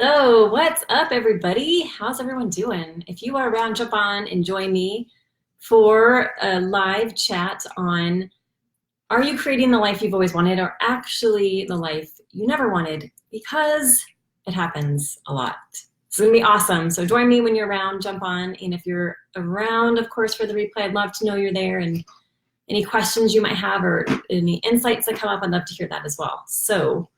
So, what's up, everybody? How's everyone doing? If you are around, jump on and join me for a live chat on are you creating the life you've always wanted or actually the life you never wanted? Because it happens a lot. It's going to be awesome. So, join me when you're around, jump on. And if you're around, of course, for the replay, I'd love to know you're there and any questions you might have or any insights that come up, I'd love to hear that as well. So,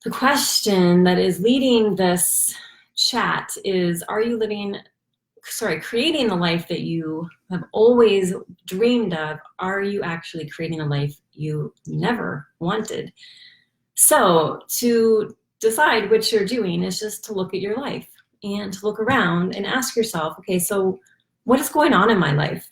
the question that is leading this chat is, are you creating the life that you have always dreamed of? Are you actually creating a life you never wanted? So to decide which you're doing is just to look at your life and to look around and ask yourself, okay, so what is going on in my life?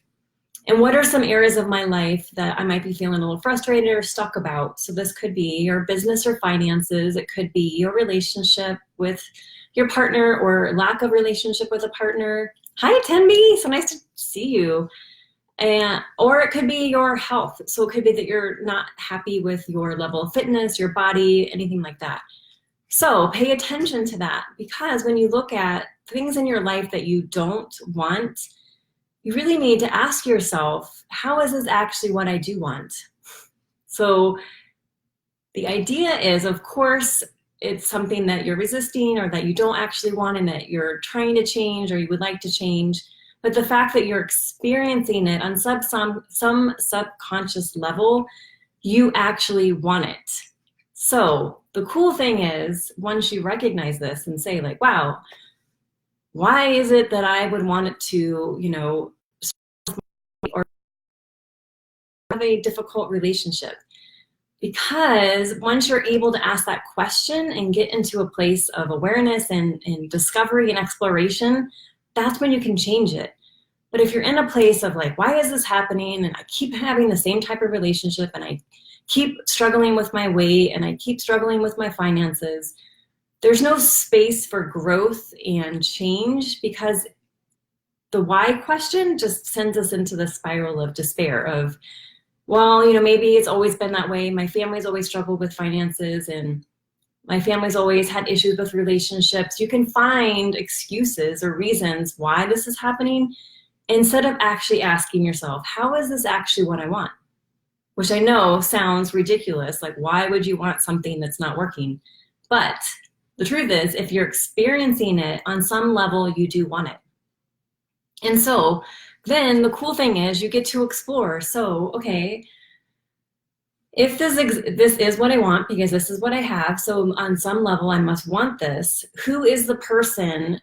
And what are some areas of my life that I might be feeling a little frustrated or stuck about? So this could be your business or finances. It could be your relationship with your partner or lack of relationship with a partner. Hi, Tenby. So nice to see you. Or it could be your health. So it could be that you're not happy with your level of fitness, your body, anything like that. So pay attention to that, because when you look at things in your life that you don't want, you really need to ask yourself, how is this actually what I do want? So the idea is, of course, it's something that you're resisting or that you don't actually want and that you're trying to change or you would like to change. But the fact that you're experiencing it on some subconscious level, you actually want it. So the cool thing is, once you recognize this and say like, wow, why is it that I would want it to, or have a difficult relationship? Because once you're able to ask that question and get into a place of awareness and discovery and exploration, that's when you can change it. But if you're in a place of like, why is this happening? And I keep having the same type of relationship and I keep struggling with my weight and I keep struggling with my finances, there's no space for growth and change, because the why question just sends us into the spiral of despair of, well, maybe it's always been that way. My family's always struggled with finances and my family's always had issues with relationships. You can find excuses or reasons why this is happening instead of actually asking yourself, how is this actually what I want? Which I know sounds ridiculous. Like, why would you want something that's not working? But the truth is, if you're experiencing it on some level, you do want it. And so then the cool thing is you get to explore. So, okay, if this is what I want, because this is what I have, so on some level I must want this, who is the person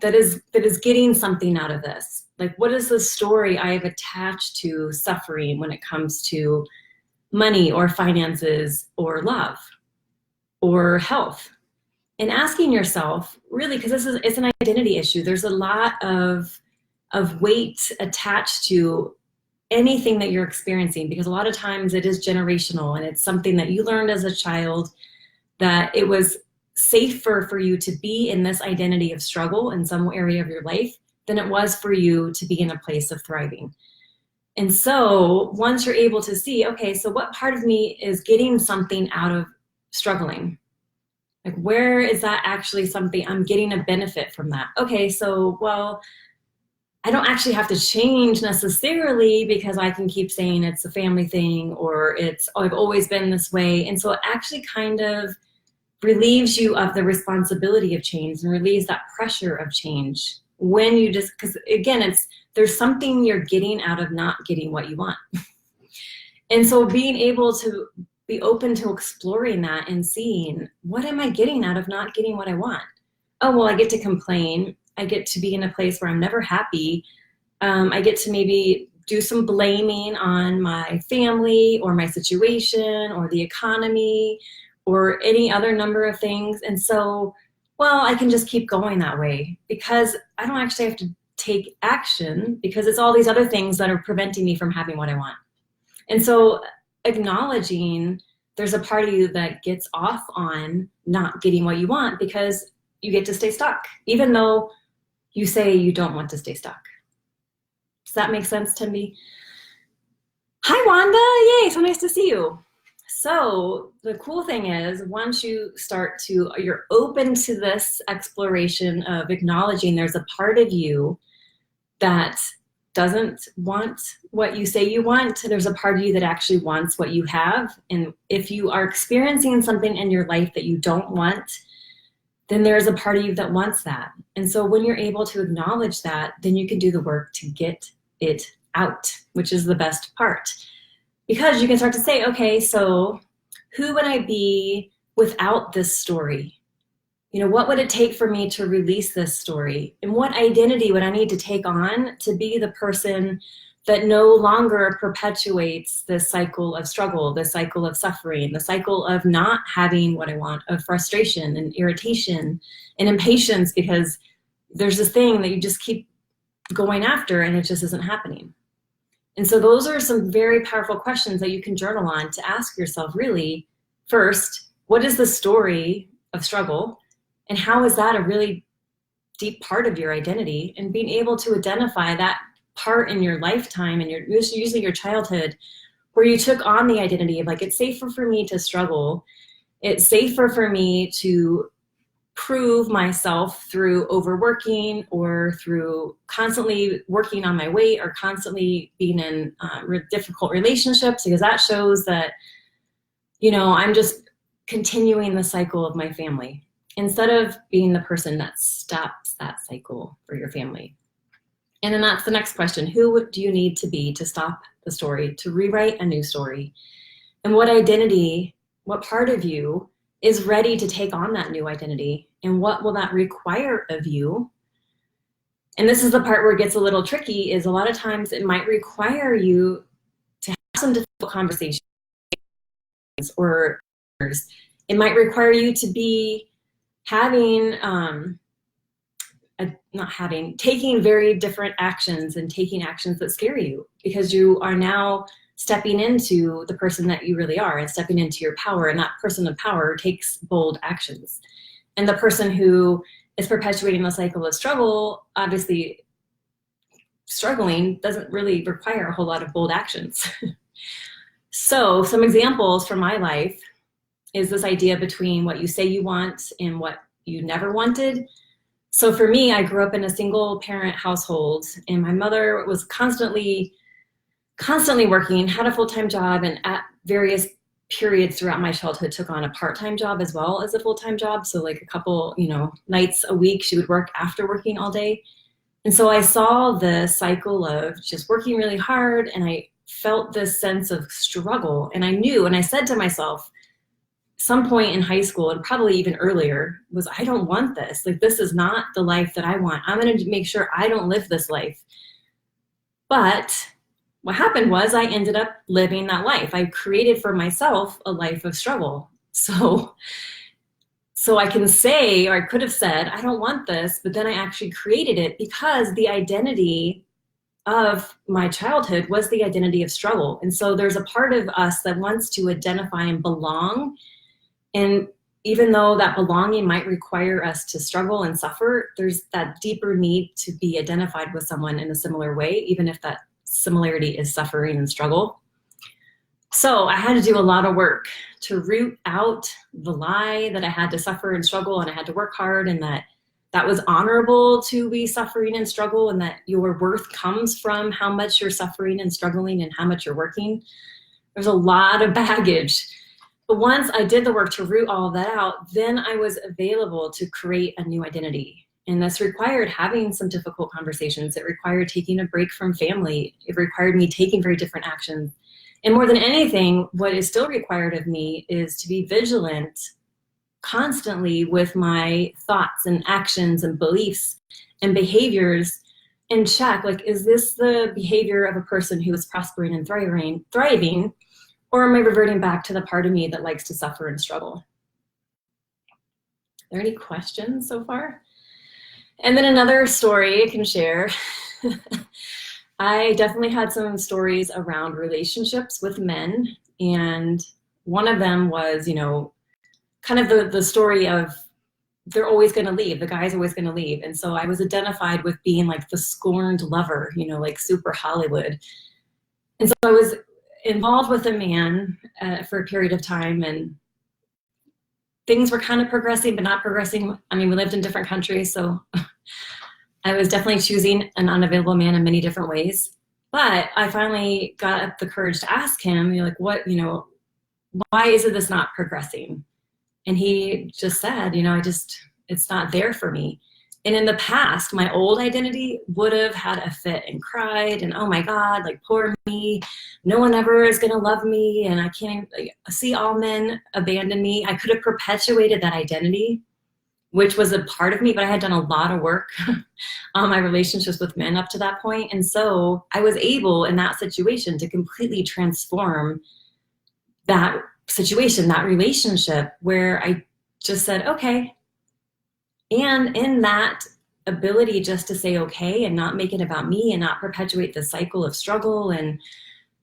that is getting something out of this? Like, what is the story I have attached to suffering when it comes to money or finances or love or health? And asking yourself, really, because it's an identity issue. There's a lot of weight attached to anything that you're experiencing, because a lot of times it is generational and it's something that you learned as a child, that it was safer for you to be in this identity of struggle in some area of your life than it was for you to be in a place of thriving. And so once you're able to see, okay, so what part of me is getting something out of struggling? Like, where is that actually something I'm getting a benefit from that? Okay, so, well, I don't actually have to change necessarily, because I can keep saying it's a family thing or it's, oh, I've always been this way. And so it actually kind of relieves you of the responsibility of change and relieves that pressure of change when you just, because again, there's something you're getting out of not getting what you want. And so being able to be open to exploring that and seeing, what am I getting out of not getting what I want? Oh, well, I get to complain. I get to be in a place where I'm never happy. I get to maybe do some blaming on my family or my situation or the economy or any other number of things. And so, well, I can just keep going that way because I don't actually have to take action, because it's all these other things that are preventing me from having what I want. And so acknowledging there's a part of you that gets off on not getting what you want because you get to stay stuck, even though you say you don't want to stay stuck. Does that make sense, Timby? Hi, Wanda. Yay, so nice to see you. So the cool thing is, once you're open to this exploration of acknowledging there's a part of you that doesn't want what you say you want. There's a part of you that actually wants what you have. And if you are experiencing something in your life that you don't want, then there's a part of you that wants that. And so when you're able to acknowledge that, then you can do the work to get it out, which is the best part. Because you can start to say, okay, so who would I be without this story? You know, what would it take for me to release this story? And what identity would I need to take on to be the person that no longer perpetuates this cycle of struggle, this cycle of suffering, the cycle of not having what I want, of frustration and irritation and impatience because there's this thing that you just keep going after and it just isn't happening. And so those are some very powerful questions that you can journal on to ask yourself, really, first, what is the story of struggle? And how is that a really deep part of your identity? And being able to identify that part in your lifetime and usually your childhood where you took on the identity of like, it's safer for me to struggle. It's safer for me to prove myself through overworking or through constantly working on my weight or constantly being in difficult relationships, because that shows that, you know, I'm just continuing the cycle of my family instead of being the person that stops that cycle for your family. And then that's the next question. Who do you need to be to stop the story, to rewrite a new story? And what identity, what part of you is ready to take on that new identity? And what will that require of you? And this is the part where it gets a little tricky, is a lot of times it might require you to have some difficult conversations, or it might require you to be taking very different actions and taking actions that scare you, because you are now stepping into the person that you really are and stepping into your power, and that person of power takes bold actions. And the person who is perpetuating the cycle of struggle, obviously struggling doesn't really require a whole lot of bold actions. So some examples from my life is this idea between what you say you want and what you never wanted. So for me, I grew up in a single parent household, and my mother was constantly working, had a full-time job, and at various periods throughout my childhood took on a part-time job as well as a full-time job. So like a couple, nights a week, she would work after working all day. And so I saw the cycle of just working really hard, and I felt this sense of struggle. And I knew, and I said to myself, some point in high school and probably even earlier, was I don't want this. Like, this is not the life that I want. I'm going to make sure I don't live this life. But what happened was I ended up living that life. I created for myself a life of struggle. So I can say, or I could have said, I don't want this, but then I actually created it because the identity of my childhood was the identity of struggle. And so there's a part of us that wants to identify and belong. And even though that belonging might require us to struggle and suffer, there's that deeper need to be identified with someone in a similar way, even if that similarity is suffering and struggle. So I had to do a lot of work to root out the lie that I had to suffer and struggle, and I had to work hard, and that was honorable to be suffering and struggle, and that your worth comes from how much you're suffering and struggling and how much you're working. There's a lot of baggage. But once I did the work to root all of that out, then I was available to create a new identity. And this required having some difficult conversations. It required taking a break from family. It required me taking very different actions. And more than anything, what is still required of me is to be vigilant constantly with my thoughts and actions and beliefs and behaviors, and check, like, is this the behavior of a person who is prospering and thriving, or am I reverting back to the part of me that likes to suffer and struggle? Are there any questions so far? And then another story I can share. I definitely had some stories around relationships with men. And one of them was, kind of the story of they're always going to leave. The guy's always going to leave. And so I was identified with being like the scorned lover, like super Hollywood. And so involved with a man for a period of time, and things were kind of progressing, but not progressing. I mean, we lived in different countries, so I was definitely choosing an unavailable man in many different ways. But I finally got up the courage to ask him, like, what, why is this not progressing? And he just said, it's not there for me. And in the past, my old identity would have had a fit and cried and, oh my God, like, poor me. No one ever is going to love me. And I can't see all men abandon me. I could have perpetuated that identity, which was a part of me, but I had done a lot of work on my relationships with men up to that point. And so I was able in that situation to completely transform that situation, that relationship, where I just said, okay. And in that ability just to say okay and not make it about me and not perpetuate the cycle of struggle and,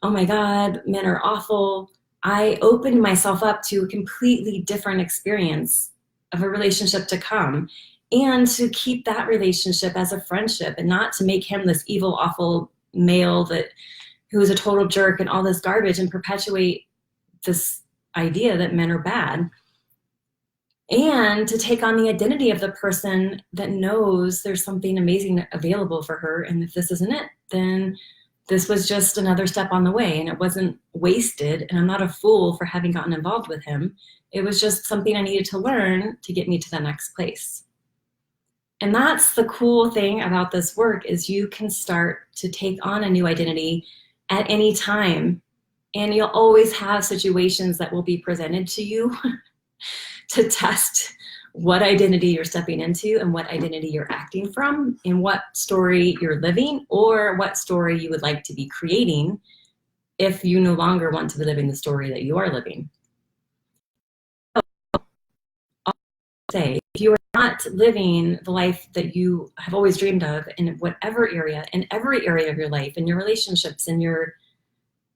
oh my God, men are awful, I opened myself up to a completely different experience of a relationship to come, and to keep that relationship as a friendship and not to make him this evil, awful male who's a total jerk and all this garbage and perpetuate this idea that men are bad. And to take on the identity of the person that knows there's something amazing available for her. And if this isn't it, then this was just another step on the way, and it wasn't wasted. And I'm not a fool for having gotten involved with him. It was just something I needed to learn to get me to the next place. And that's the cool thing about this work, is you can start to take on a new identity at any time. And you'll always have situations that will be presented to you to test what identity you're stepping into and what identity you're acting from, and what story you're living, or what story you would like to be creating if you no longer want to be living the story that you are living. So, I'll say, if you are not living the life that you have always dreamed of in whatever area, in every area of your life, in your relationships, in your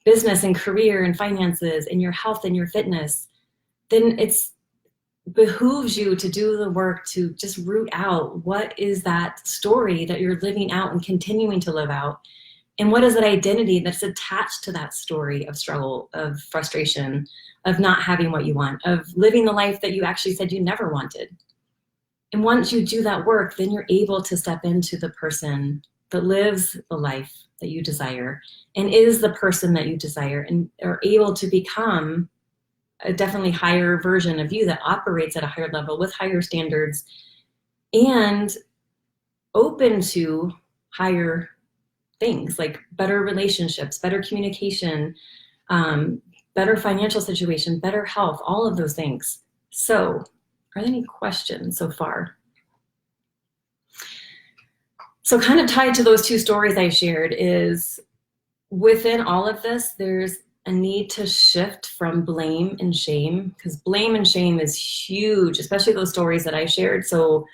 business and career and finances, in your health and your fitness, then it's behooves you to do the work to just root out what is that story that you're living out and continuing to live out, and what is that identity that's attached to that story of struggle, of frustration, of not having what you want, of living the life that you actually said you never wanted. And once you do that work, then you're able to step into the person that lives the life that you desire and is the person that you desire, and are able to become a definitely higher version of you that operates at a higher level with higher standards and open to higher things like better relationships, better communication, better financial situation, better health, all of those things. So, are there any questions so far? So kind of tied to those two stories I shared is, within all of this, there's a need to shift from blame and shame, because blame and shame is huge, especially those stories that I shared. So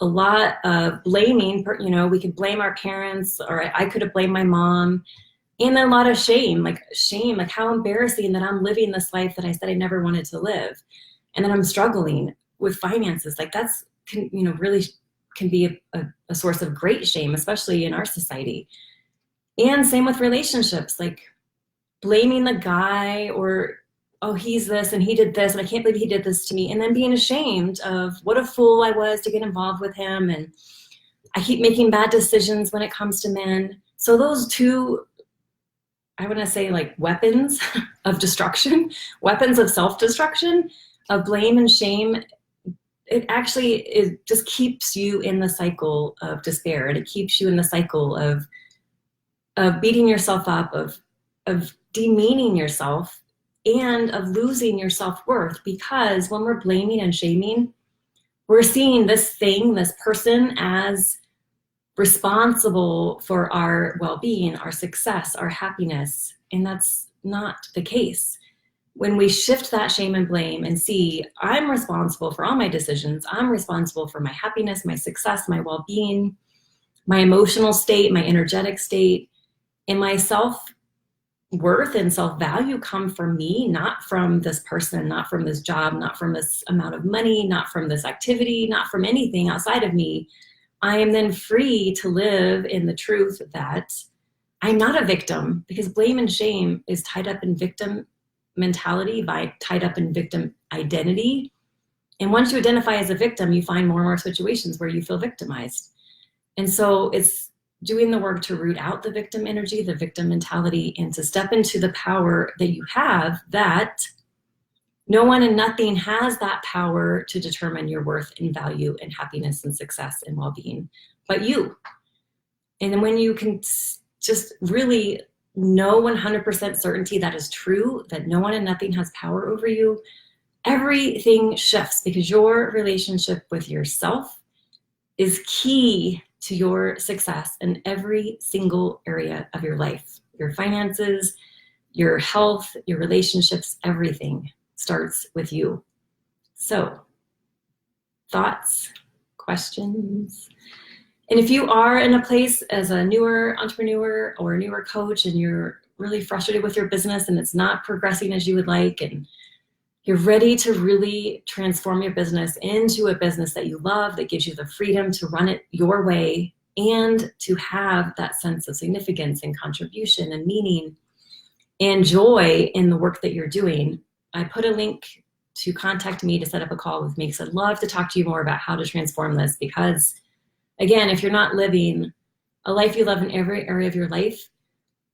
a lot of blaming, we could blame our parents, or I could have blamed my mom, and then a lot of shame, like how embarrassing that I'm living this life that I said I never wanted to live. And then I'm struggling with finances. Like that's, really can be a source of great shame, especially in our society. And same with relationships, like blaming the guy, or, oh, he's this and he did this and I can't believe he did this to me. And then being ashamed of what a fool I was to get involved with him. And I keep making bad decisions when it comes to men. So those two, I want to say, like weapons of destruction, weapons of self-destruction, of blame and shame, it just keeps you in the cycle of despair. And it keeps you in the cycle of beating yourself up, of demeaning yourself, and of losing your self-worth. Because when we're blaming and shaming, we're seeing this person as responsible for our well-being, our success, our happiness. And that's not the case. When we shift that shame and blame and see, I'm responsible for all my decisions, I'm responsible for my happiness, my success, my well-being, my emotional state, my energetic state, and my self-worth and self-value come from me, not from this person, not from this job, not from this amount of money, not from this activity, not from anything outside of me. I am then free to live in the truth that I'm not a victim, because blame and shame is tied up in victim mentality, tied up in victim identity. And once you identify as a victim, you find more and more situations where you feel victimized. And so it's doing the work to root out the victim energy, the victim mentality, and to step into the power that you have, that no one and nothing has that power to determine your worth and value and happiness and success and well-being, but you. And then when you can just really know 100% certainty that is true, that no one and nothing has power over you, everything shifts, because your relationship with yourself is key to your success in every single area of your life. Your finances, your health, your relationships, everything starts with you. So, thoughts, questions? And if you are in a place as a newer entrepreneur or a newer coach and you're really frustrated with your business and it's not progressing as you would like, and you're ready to really transform your business into a business that you love, that gives you the freedom to run it your way and to have that sense of significance and contribution and meaning and joy in the work that you're doing, I put a link to contact me to set up a call with me, because I'd love to talk to you more about how to transform this. Because again, if you're not living a life you love in every area of your life,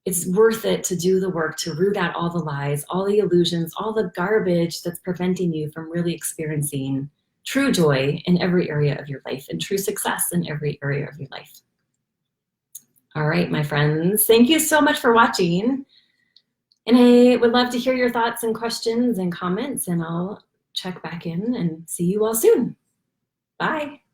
it's worth it to do the work to root out all the lies, all the illusions, all the garbage that's preventing you from really experiencing true joy in every area of your life and true success in every area of your life. All right, my friends, thank you so much for watching. And I would love to hear your thoughts and questions and comments, and I'll check back in and see you all soon. Bye.